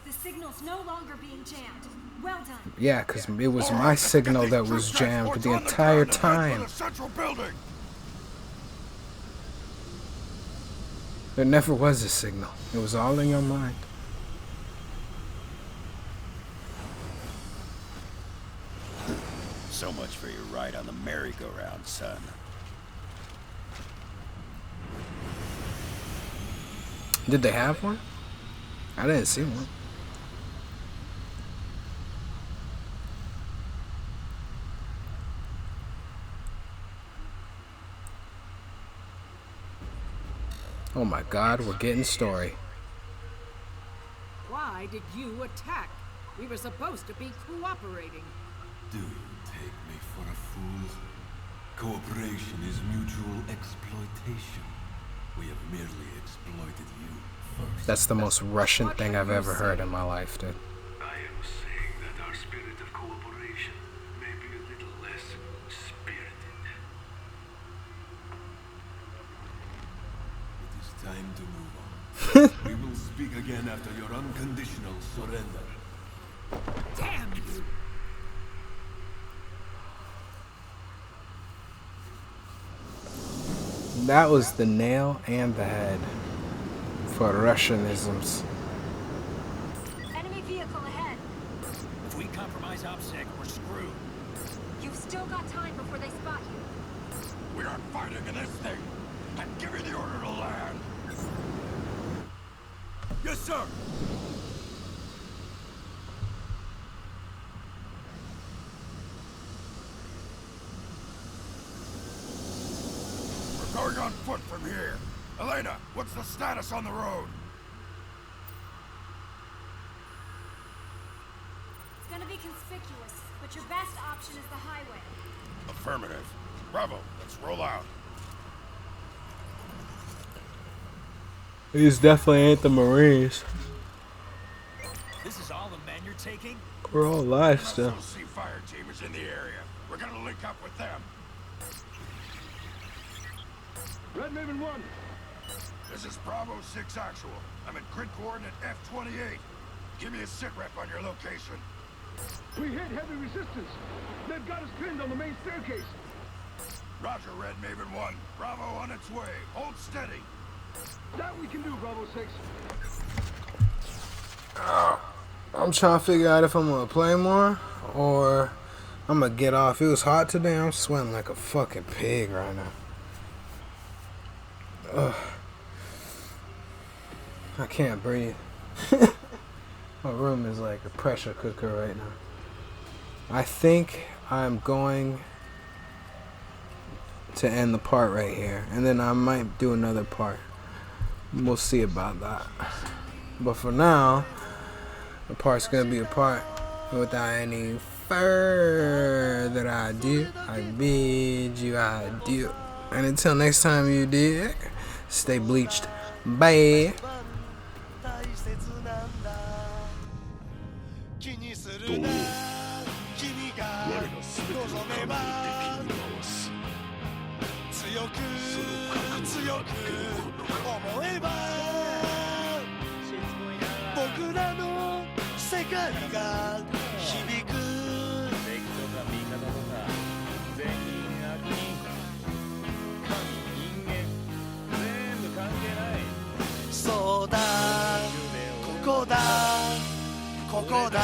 The signal's no longer being jammed. Well done. Yeah, because it was my signal that was jammed the entire time. There never was a signal. It was all in your mind. So much for your ride on the merry-go-round, son. Did they have one? I didn't see one. Oh my God, we're getting story. Why did you attack? We were supposed to be cooperating. Do you take me for a fool? Cooperation is mutual exploitation. We have merely exploited you first. That's the most Russian thing I've ever heard in my life, dude. I am saying that our spirit of cooperation may be a little less spirited. It is time to move on. We will speak again after your unconditional surrender. Damn you! That was the nail and the head for Russianisms. Enemy vehicle ahead. If we compromise OPSEC, we're screwed. You've still got time before they spot you. We aren't fighting in this thing. And give me the order to land. Yes, sir. We're going on foot from here. Elena, what's the status on the road? It's gonna be conspicuous, but your best option is the highway. Affirmative. Bravo, let's roll out. These definitely ain't the Marines. This is all the men you're taking? We're all alive still. SOC fire team is in the area. We're gonna link up with them. Red Maven 1. This is Bravo 6 Actual. I'm at grid coordinate F28. Give me a sit rep on your location. We hit heavy resistance. They've got us pinned on the main staircase. Roger, Red Maven 1. Bravo on its way. Hold steady. That we can do, Bravo 6. I'm trying to figure out if I'm gonna play more or I'm gonna get off. It was hot today. I'm sweating like a fucking pig right now. Ugh. I can't breathe. My room is like a pressure cooker right now. I think I'm going to end the part right here, and then I might do another part. We'll see about that. But for now, the part's gonna be a part. Without any further ado, I bid you adieu. And until next time you dig, stay bleached. Bye. 気にするな君が望めば強く強く思えば僕らの世界が響く敵とか味方とか善人悪人神人間全部関係ないそうだここだここだ